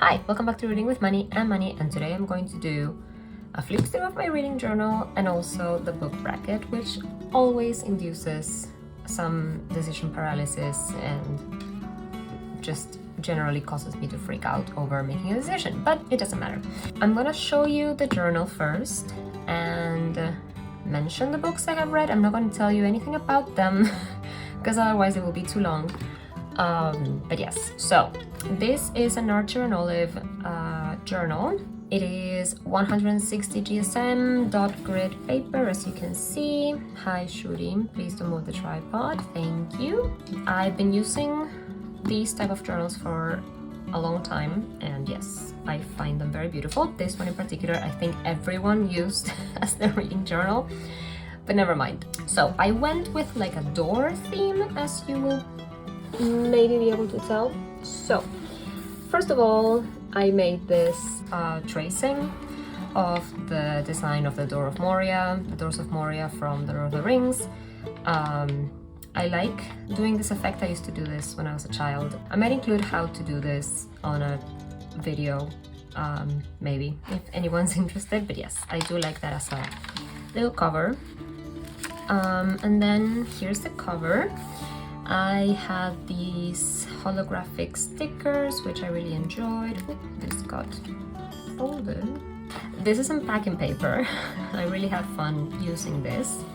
Hi, welcome back to Reading with Money, I'm Money, and today I'm going to do a flip through of my reading journal and also the book bracket, which always induces some decision paralysis and just generally causes me to freak out over making a decision, but it doesn't matter. I'm gonna show you the journal first and mention the books I have read. I'm not going to tell you anything about them because otherwise it will be too long. But yes, so this is an Archer and Olive journal. It is 160 GSM dot grid paper, as you can see. Hi Shuri, please don't move the tripod, thank you. I've been using these type of journals for a long time, and yes, I find them very beautiful. This one in particular, I think everyone used as their reading journal, but never mind. So I went with like a door theme, as you will maybe be able to tell. So first of all, I made this tracing of the design of the Door of Moria, the Doors of Moria from the Lord of the Rings. I like doing this effect. I used to do this when I was a child. I might include how to do this on a video, maybe, if anyone's interested, but yes, I do like that as a little cover. And then here's the cover. I had these holographic stickers, which I really enjoyed. Oh, this got folded. This is some packing paper. I really had fun using this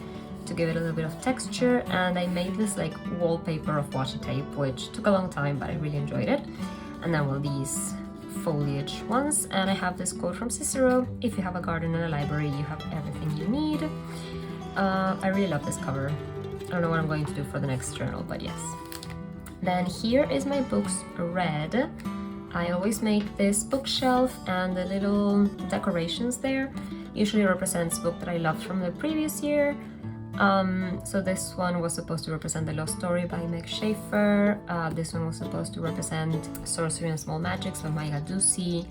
to give it a little bit of texture, and I made this like wallpaper of washi tape, which took a long time, but I really enjoyed it. And then well, these foliage ones, and I have this quote from Cicero: if you have a garden and a library, you have everything you need. I really love this cover. I don't know what I'm going to do for the next journal, but yes. Then here is my books read. I always make this bookshelf, and the little decorations there usually represents book that I loved from the previous year. So this one was supposed to represent The Lost Story by Meg Schaefer. This one was supposed to represent Sorcery and Small Magics by Maya Ducey.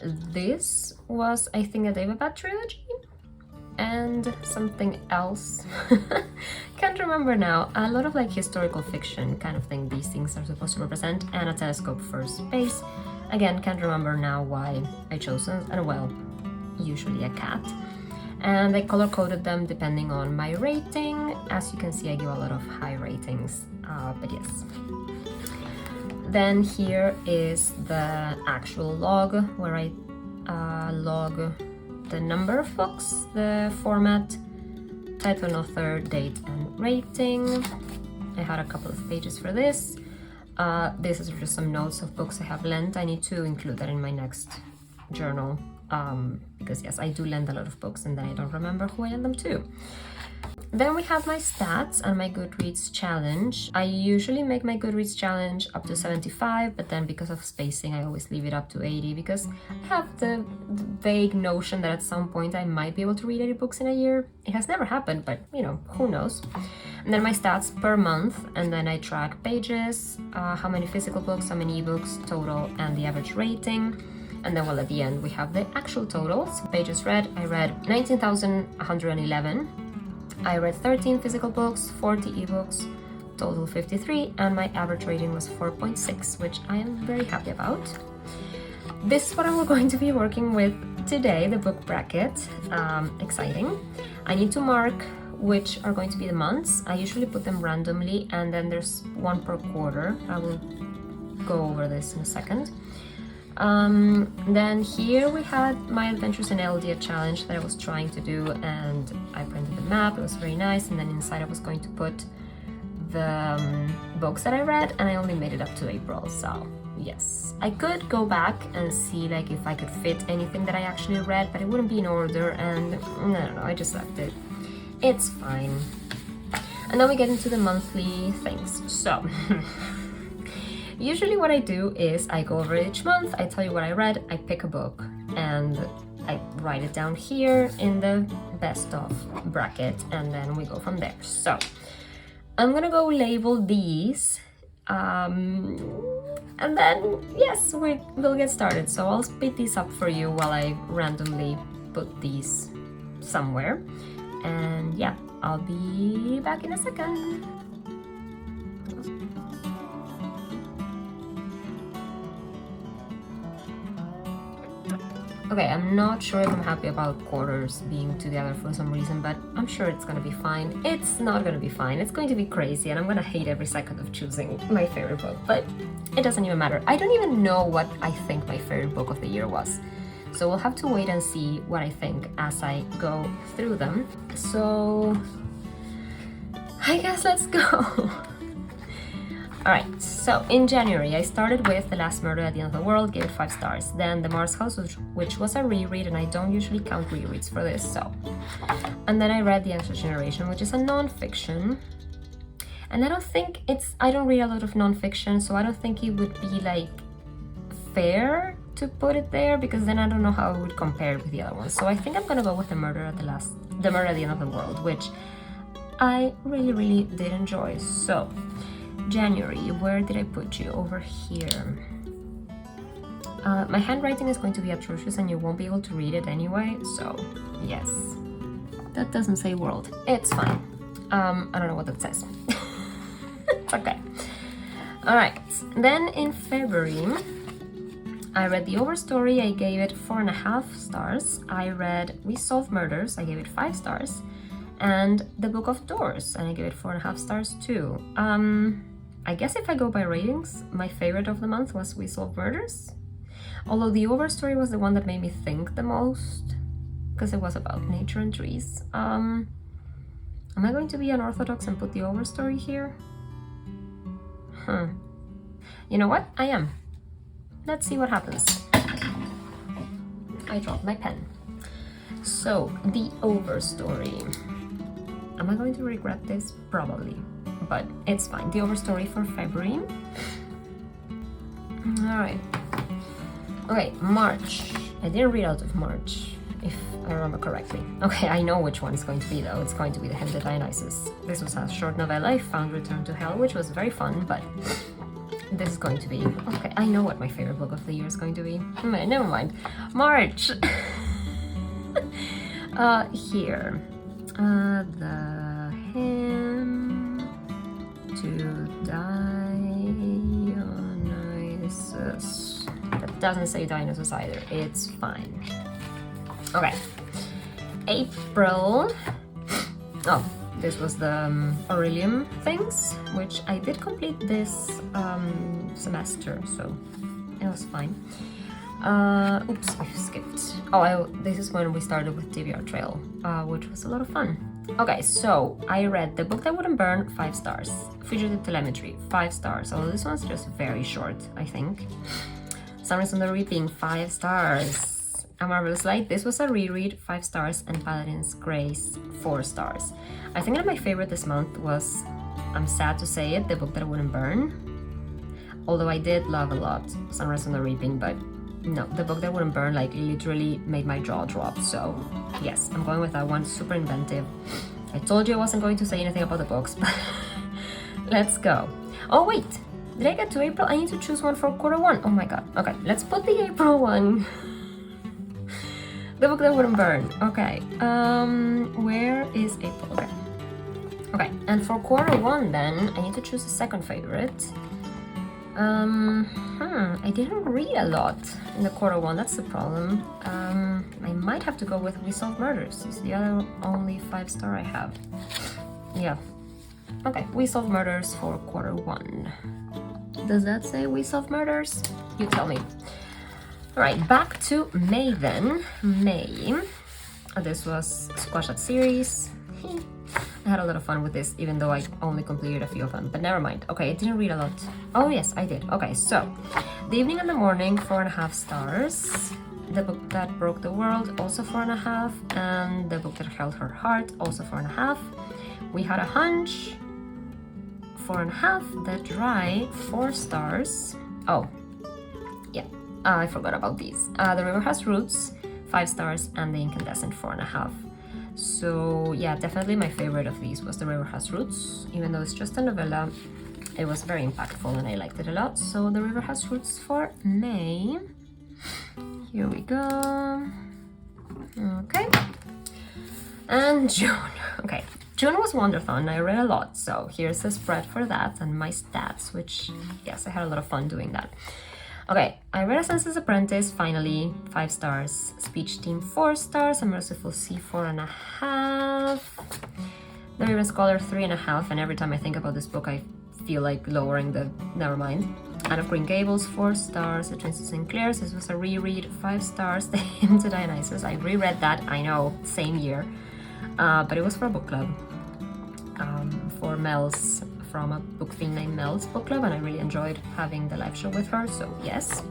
This was, I think, a Daevabad trilogy and something else. Can't remember now. A lot of like historical fiction kind of thing these things are supposed to represent, and a telescope for space. Again, can't remember now why I chose them, and well, usually a cat. And I color-coded them depending on my rating. As you can see, I give a lot of high ratings, but yes. Then here is the actual log, where I log the number of books, the format, title and author, date and rating. I had a couple of pages for this. This is just some notes of books I have lent. I need to include that in my next journal. Because yes, I do lend a lot of books and then I don't remember who I lend them to. Then we have my stats and my Goodreads challenge. I usually make my Goodreads challenge up to 75, but then because of spacing, I always leave it up to 80 because I have the vague notion that at some point I might be able to read 80 books in a year. It has never happened, but you know, who knows? And then my stats per month, and then I track pages, how many physical books, how many ebooks total, and the average rating. And then, well, at the end, we have the actual totals. Pages read, I read 19,111. I read 13 physical books, 40 ebooks, total 53, and my average rating was 4.6, which I am very happy about. This is what I'm going to be working with today, the book bracket. Exciting. I need to mark which are going to be the months. I usually put them randomly, and then there's one per quarter. I will go over this in a second. Then here we had my Adventures in Eldia challenge that I was trying to do, and I printed the map. It was very nice, and then inside I was going to put the books that I read, and I only made it up to April, so yes. I could go back and see like if I could fit anything that I actually read, but it wouldn't be in order, and I don't know, I just left it. It's fine. And then we get into the monthly things. So usually what I do is I go over each month, I tell you what I read, I pick a book, and I write it down here in the best of bracket, and then we go from there. So I'm gonna go label these, and then yes, we'll get started. So I'll speed these up for you while I randomly put these somewhere, and yeah, I'll be back in a second. Okay, I'm not sure if I'm happy about quarters being together for some reason, but I'm sure it's gonna be fine. It's not gonna be fine. It's going to be crazy, and I'm gonna hate every second of choosing my favorite book, but it doesn't even matter. I don't even know what I think my favorite book of the year was. So we'll have to wait and see what I think as I go through them. So I guess let's go. Alright, so in January I started with The Last Murder at the End of the World, gave it 5 stars. Then The Mars House, which was a reread, and I don't usually count rereads for this, so. And then I read The Anxious Generation, which is a non-fiction. And I don't read a lot of non-fiction, so I don't think it would be like fair to put it there, because then I don't know how it would compare with the other ones. So I think I'm gonna go with The Murder at the End of the World, which I really, really did enjoy. So January, where did I put you? Over here. My handwriting is going to be atrocious and you won't be able to read it anyway, so yes. That doesn't say world. It's fine. I don't know what that says. It's okay. Alright, then in February, I read The Overstory, I gave it 4.5 stars. I read We Solve Murders, I gave it 5 stars. And The Book of Doors, and I gave it 4.5 stars too. I guess if I go by ratings, my favorite of the month was We Solve Murders. Although The Overstory was the one that made me think the most, because it was about nature and trees. Am I going to be unorthodox and put The Overstory here? You know what? I am. Let's see what happens. I dropped my pen. So, The Overstory. Am I going to regret this? Probably. But it's fine. The Overstory for February. Alright. Okay, March. I didn't read out of March, if I remember correctly. Okay, I know which one it's going to be though. It's going to be The Hymn to Dionysus. This was a short novella. I found Return to Hell, which was very fun, but this is going to be... Okay, I know what my favorite book of the year is going to be. Never mind. March! Here. The Hymn to Dionysus. That doesn't say Dionysus either. It's fine. Okay. April. Oh, this was the Aurelium things, which I did complete this semester, so it was fine. Oops, I skipped. Oh, this is when we started with TBR Trail, which was a lot of fun. Okay, so I read The Book That Wouldn't Burn, 5 stars. Fugitive Telemetry, 5 stars. Although this one's just very short, I think. Summer's on the Reaping, 5 stars. A Marvelous Light, this was a reread, 5 stars. And Paladin's Grace, 4 stars. I think that my favorite this month was, I'm sad to say it, The Book That Wouldn't Burn. Although I did love a lot Sunrise on the Reaping, but no, The Book That Wouldn't Burn like literally made my jaw drop. So yes, I'm going with that one. Super inventive. I told you I wasn't going to say anything about the books, but let's go. Oh wait, did I get to April? I need to choose one for quarter one. Oh my god. Okay, let's put the April one. The Book That Wouldn't Burn. Okay, where is April? Okay. Okay, and for quarter one then, I need to choose a second favorite. I didn't read a lot in the quarter one, that's the problem. I might have to go with We Solve Murders. It's the other only 5-star I have. Yeah. Okay, We Solve Murders for quarter one. Does that say We Solve Murders? You tell me. Alright, back to May then. May. This was Squash That Series. I had a lot of fun with this, even though I only completed a few of them, but never mind. Okay, I didn't read a lot. Oh yes, I did. Okay, so The Evening and the Morning, 4.5 stars. The Book That Broke the World, also 4.5. And The Book That Held Her Heart, also 4.5. We Had a Hunch, 4.5. The Dry, 4 stars. Oh, yeah, I forgot about these. The River Has Roots, 5 stars, and The Incandescent, 4.5. So yeah, definitely my favorite of these was The River Has Roots. Even though it's just a novella, it was very impactful and I liked it a lot. So The River Has Roots for May. Here we go. Okay. And June. Okay, June was Wonderthon. I read a lot, so here's the spread for that and my stats, which yes, I had a lot of fun doing that. Okay, I read A Census Apprentice, finally, 5 stars. Speech Team, 4 stars. A Merciful Sea, 4.5. The Raven Scholar, 3.5. And every time I think about this book, I feel like lowering the... Never mind. Anne of Green Gables, 4 stars. The Twins of St. Clair's, this was a reread, 5 stars. The Hymn to Dionysus, I reread that, I know, same year. But it was for a book club. For Mel's, from a book theme named Mel's Book Club, and I really enjoyed having the live show with her, so yes.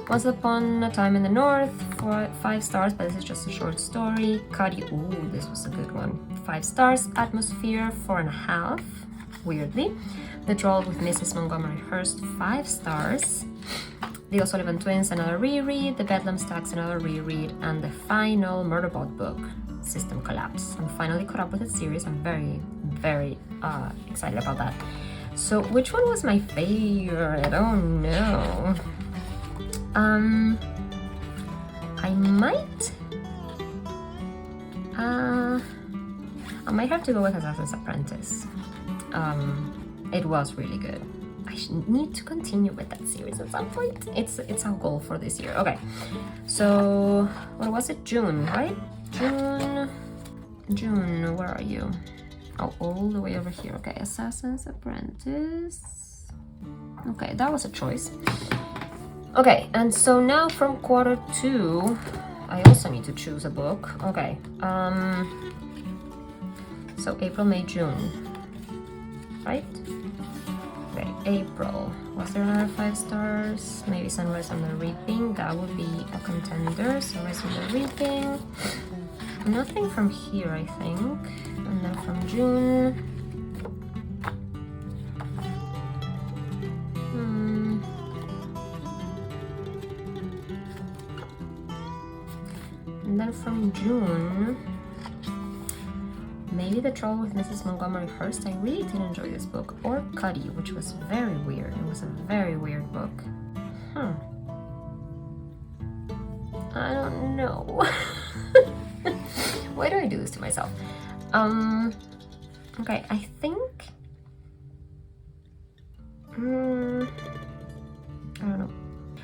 Once Upon a Time in the North, for 5 stars, but this is just a short story. Cuddy, ooh, this was a good one. 5 stars. Atmosphere, 4.5, weirdly. The Troll with Mrs. Montgomery Hearst, 5 stars. The O'Sullivan Twins, another reread. The Bedlam Stacks, another reread. And the final Murderbot book, System Collapse. I'm finally caught up with the series. I'm very excited about that. So which one was my favorite? Oh no. I might have to go with Assassin's Apprentice. It was really good. I need to continue with that series at some point. It's a goal for this year. Okay, so what was it? June, right? June, where are you? Oh, all the way over here. Okay, Assassin's Apprentice. Okay, that was a choice. Okay, and so now from quarter 2, I also need to choose a book. Okay, so April, May, June, right? Okay, April. Was there another 5 stars? Maybe Sunrise on the Reaping. That would be a contender. Sunrise on the Reaping. Nothing from here, I think. And then from June. And then from June, maybe The Troll with Mrs. Montgomery Hearst. I really did enjoy this book. Or Cuddy, which was very weird. It was a very weird book. I don't know. Why do I do this to myself? Okay, I think... I don't know.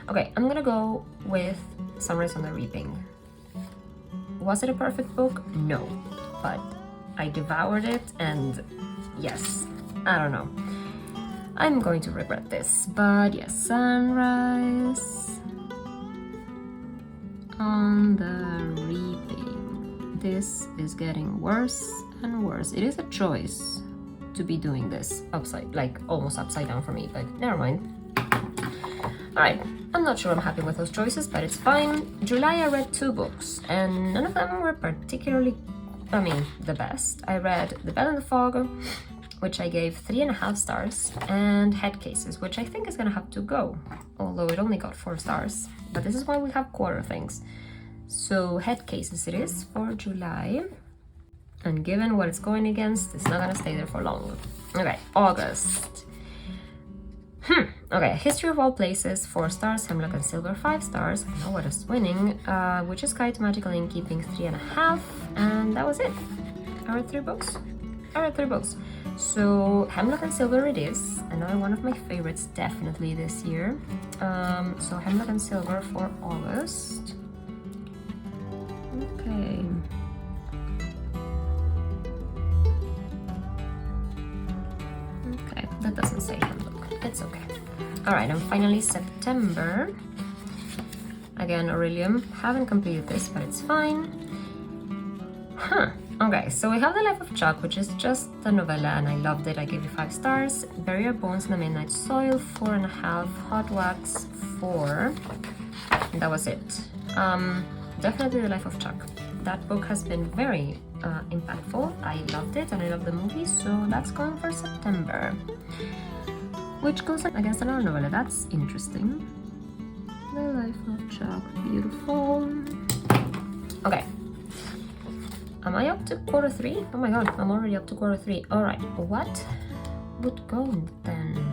Okay, I'm gonna go with Sunrise on the Reaping. Was it a perfect book? No. But I devoured it, and yes, I don't know. I'm going to regret this, but yes, Sunrise on the Reaping. This is getting worse and worse. It is a choice to be doing this upside, like almost upside down for me, but never mind. Alright, I'm not sure I'm happy with those choices, but it's fine. July I read 2 books, and none of them were particularly, the best. I read The Bell in the Fog, which I gave 3.5 stars, and Head Cases, which I think is gonna have to go, although it only got 4 stars. But this is why we have quarter things. So Head Cases it is for July, and given what it's going against, it's not gonna stay there for long. Okay, August. Okay, History of All Places, 4 stars, Hemlock and Silver, 5 stars. I know what is winning. Witch's Guide to Magical Innkeeping, 3.5, and that was it. I read 3 books. So Hemlock and Silver it is, another one of my favorites definitely this year. So Hemlock and Silver for August. Okay. Okay, that doesn't say Hemlock. It's okay. Alright, and finally September. Again, Aurelium. Haven't completed this, but it's fine. Okay, so we have The Life of Chuck, which is just a novella, and I loved it. I gave it 5 stars. Bury Your Bones in the Midnight Soil, 4.5. Hot Wax, 4. And that was it. Definitely The Life of Chuck. That book has been very impactful. I loved it, and I love the movie, so that's going for September. Which goes against another novella. That's interesting. The Life of Chuck, beautiful. Okay. Am I up to quarter 3? Oh my god, I'm already up to quarter 3. Alright, what would go then?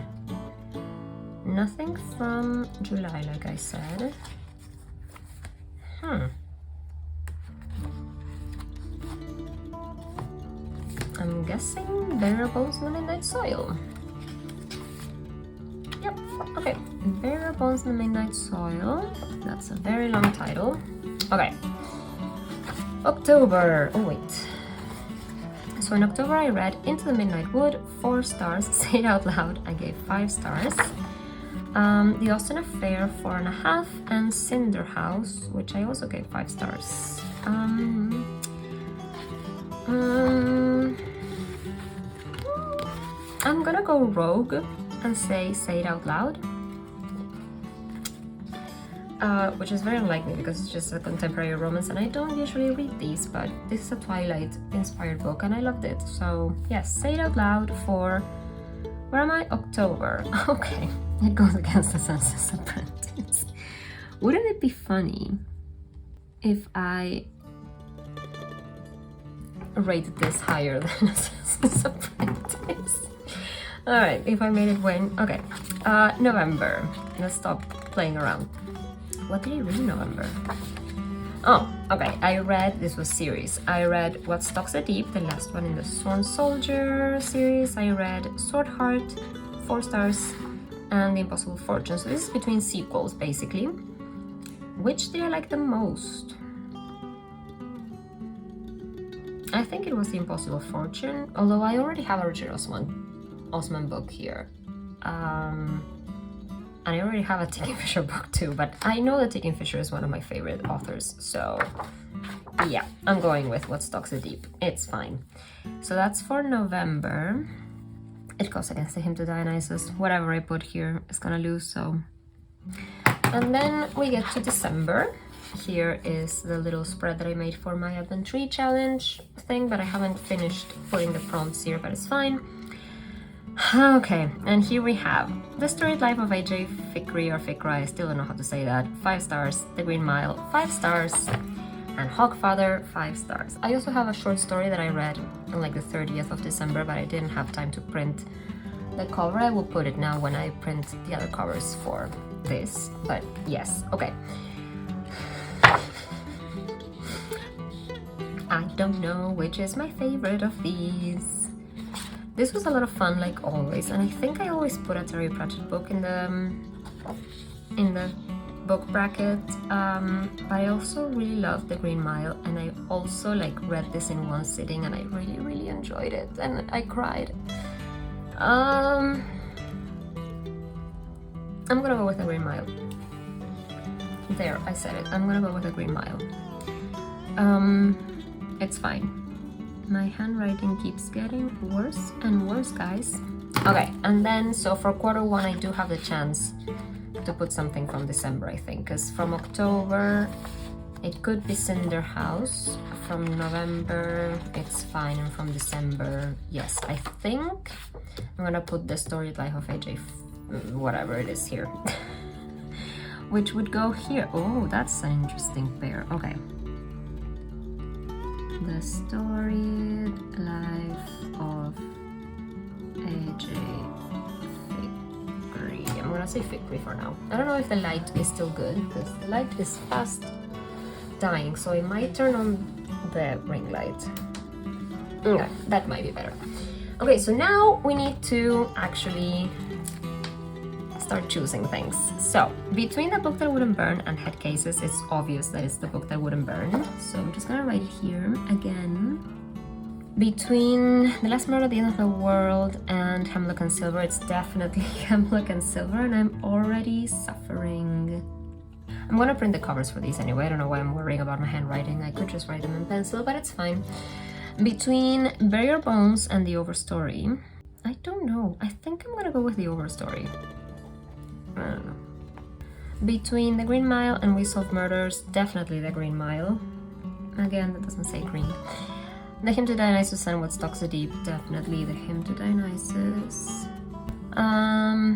Nothing from July, like I said. I'm guessing Bury Your Bones in the Midnight Soil. Yep, Okay, Burial Bones in the Midnight Soil. That's a very long title. Okay. October. Oh wait. So in October I read Into the Midnight Wood, 4 stars. Say it out loud, I gave 5 stars. The Austen Affair, 4.5, and Cinder House, which I also gave 5 stars. I'm gonna go rogue and say It Out Loud. Which is very unlike me because it's just a contemporary romance and I don't usually read these, but this is a Twilight inspired book and I loved it. So yes, Say It Out Loud for, where am I? October. Okay, it goes against the Census Apprentice. Wouldn't it be funny if I rated this higher than a Census Apprentice? Alright, if I made it win. Okay, November. Let's stop playing around. What did I read in November? Oh, okay, I read, this was series. I read What Stalks the Deep, the last one in the Sworn Soldier series. I read Sword Heart, 4 stars, and The Impossible Fortune. So this is between sequels, basically. Which did I like the most? I think it was The Impossible Fortune, although I already have a Richard Osman book here. And I already have a Ticking Fisher book too, but I know that Ticking Fisher is one of my favorite authors, so yeah, I'm going with What Stalks the Deep. It's fine. So that's for November. It goes against the Hymn to Dionysus. Whatever I put here is gonna lose, so. And then we get to December. Here is the little spread that I made for my Advent Tree Challenge thing, but I haven't finished putting the prompts here, but it's fine. Okay, and here we have The Storied Life of AJ Fikry, or Fikra, I still don't know how to say that, 5 stars, The Green Mile, 5 stars, and Hogfather, 5 stars. I also have a short story that I read on like the 30th of December, but I didn't have time to print the cover. I will put it now when I print the other covers for this, but yes, okay. I don't know which is my favorite of these. This was a lot of fun, like always, and I think I always put a Terry Pratchett book in the book bracket. But I also really loved The Green Mile, and I also like read this in one sitting, and I really, really enjoyed it, and I cried. I'm gonna go with The Green Mile. There, I said it. I'm gonna go with The Green Mile. It's fine. My handwriting keeps getting worse and worse, guys. Okay, and then so for quarter 1 I do have the chance to put something from December, I think, because from October it could be Cinder House, from November it's fine, and from December, yes, I think I'm gonna put The Storied Life of AJ, whatever it is here, which would go here. Oh, that's an interesting pair. Okay. The Storied Life of AJ Fikry. I'm gonna say Fikry for now. I don't know if the light is still good, because the light is fast dying, so I might turn on the ring light. Okay, that might be better. Okay, so now we need to actually start choosing things. So between The Book That Wouldn't Burn and Head Cases, it's obvious that it's The Book That Wouldn't Burn, so I'm just gonna write it here again. Between The Last Murder at the End of the World and Hemlock and Silver, it's definitely Hemlock and Silver, and I'm already suffering. I'm gonna print the covers for these anyway. I don't know why I'm worrying about my handwriting. I could just write them in pencil, but it's fine. Between Bury Your Bones and The Overstory, I don't know. I think I'm gonna go with The Overstory. I don't know. Between The Green Mile and We Solve Murders, definitely The Green Mile. Again, that doesn't say green. The Hymn to Dionysus and What Stalks the Deep, definitely The Hymn to Dionysus.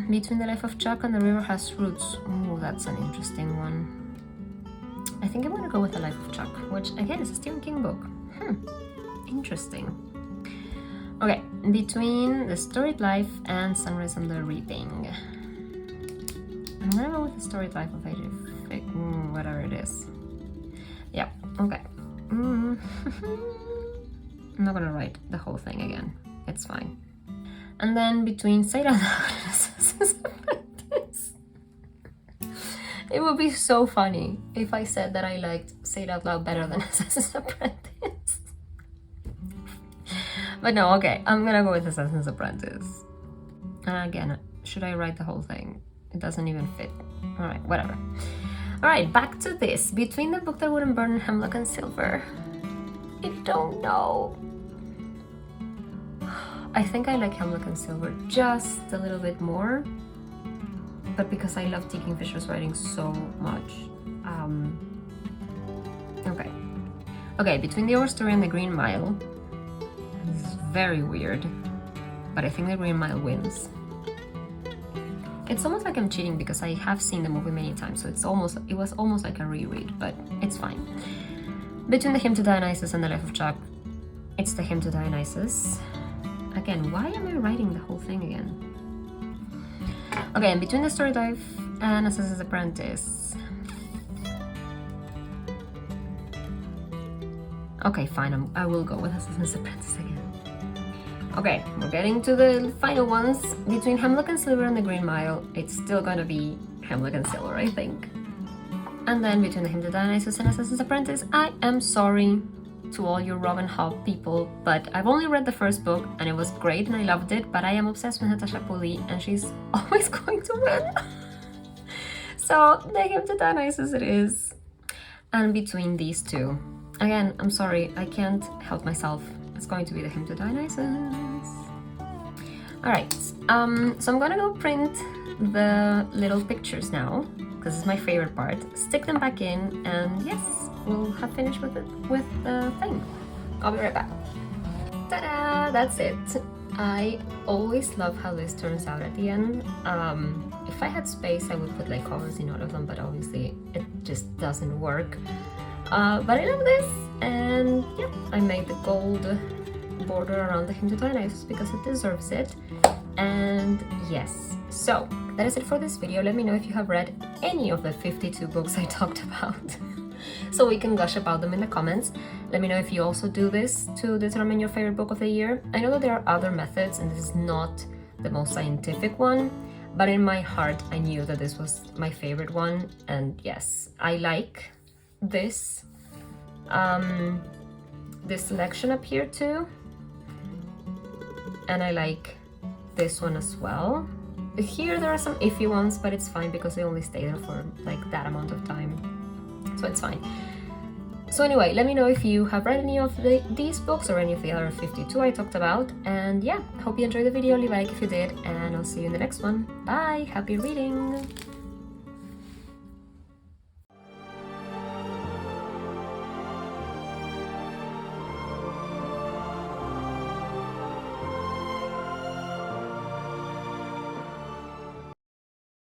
Between The Life of Chuck and The River Has Roots. Oh, that's an interesting one. I think I'm gonna go with The Life of Chuck, which again is a Stephen King book. Interesting. Okay, between The Storied Life and Sunrise on the Reaping. I'm gonna go with The Storied Life of AJ whatever it is. Yeah, okay. I'm not gonna write the whole thing again. It's fine. And then between Say It Out Loud and It would be so funny if I said that I liked Say It Out Loud better than Assassin's Apprentice. But no, okay, I'm gonna go with Assassin's Apprentice. And again, should I write the whole thing? It doesn't even fit. Alright, whatever. Alright, back to this. Between the Book That Wouldn't Burn and Hemlock and Silver, I don't know. I think I like Hemlock and Silver just a little bit more, but because I love T. Kingfisher's writing so much. Okay, between The Overstory and The Green Mile, this is very weird, but I think The Green Mile wins. It's almost like I'm cheating because I have seen the movie many times, so it was almost like a reread, but it's fine. Between The Hymn to Dionysus and The Life of Chuck, it's The Hymn to Dionysus. Again, why am I writing the whole thing again? Okay, and between The Story Dive and Assassin's Apprentice. Okay, fine, I will go with Assassin's Apprentice again. Okay, we're getting to the final ones. Between Hemlock and Silver and The Green Mile, it's still gonna be Hemlock and Silver, I think. And then between The Hymn to Dionysus and Assassin's Apprentice, I am sorry to all you Robin Hobb people, but I've only read the first book and it was great and I loved it, but I am obsessed with Natasha Pulley and she's always going to win. So The Hymn to Dionysus it is. And between these two, again, I'm sorry, I can't help myself. It's going to be The Hymn to Dionysus. Alright, so I'm gonna go print the little pictures now, because it's my favorite part. Stick them back in, and yes, we'll have finished with the thing. I'll be right back. Ta-da! That's it. I always love how this turns out at the end. If I had space, I would put like covers in all of them, but obviously it just doesn't work. But I love this, and yeah, I made the gold border around The Hymn to Dionysus because it deserves it. And yes, so that is it for this video. Let me know if you have read any of the 52 books I talked about, so we can gush about them in the comments. Let me know if you also do this to determine your favorite book of the year. I know that there are other methods, and this is not the most scientific one, but in my heart, I knew that this was my favorite one, and yes, I like this this selection up here too, and I like this one as well. Here there are some iffy ones, but it's fine because they only stay there for like that amount of time, so it's fine. So anyway, let me know if you have read any of these books or any of the other 52 I talked about, and yeah, hope you enjoyed the video. Leave a like if you did, and I'll see you in the next one. Bye, happy reading!